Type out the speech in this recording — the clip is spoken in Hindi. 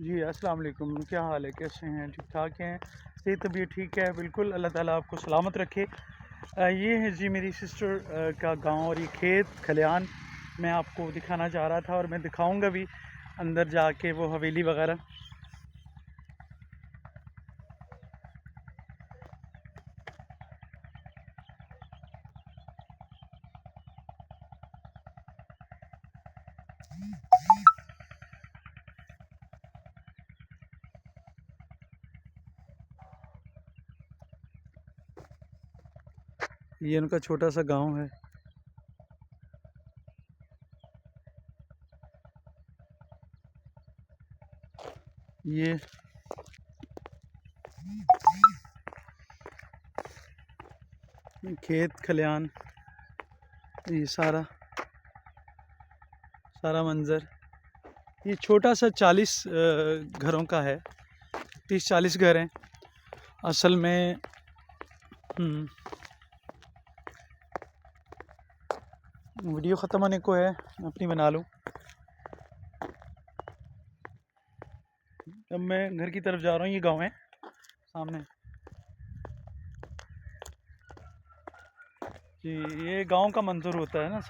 जी, अस्सलाम वालेकुम। क्या हाल है? कैसे हैं? ठीक-ठाक हैं? सेहत तबीयत ठीक है? बिल्कुल, अल्लाह ताला आपको सलामत रखे। ये है जी मेरी सिस्टर का गाँव और ये खेत खलिहान मैं आपको दिखाना चाह रहा था और मैं दिखाऊँगा भी अंदर जाके वो हवेली वगैरह। ये उनका छोटा-सा गाँव है। ये खेत खलिहान, ये सारा सारा मंज़र। ये छोटा-सा 40 घरों का है, 30-40 घर हैं। असल में वीडियो ख़त्म होने को है, अपनी बना लूँ। अब मैं घर की तरफ जा रहा हूँ, ये गाँव है सामने। जी, ये गाँव का मंज़र होता है ना।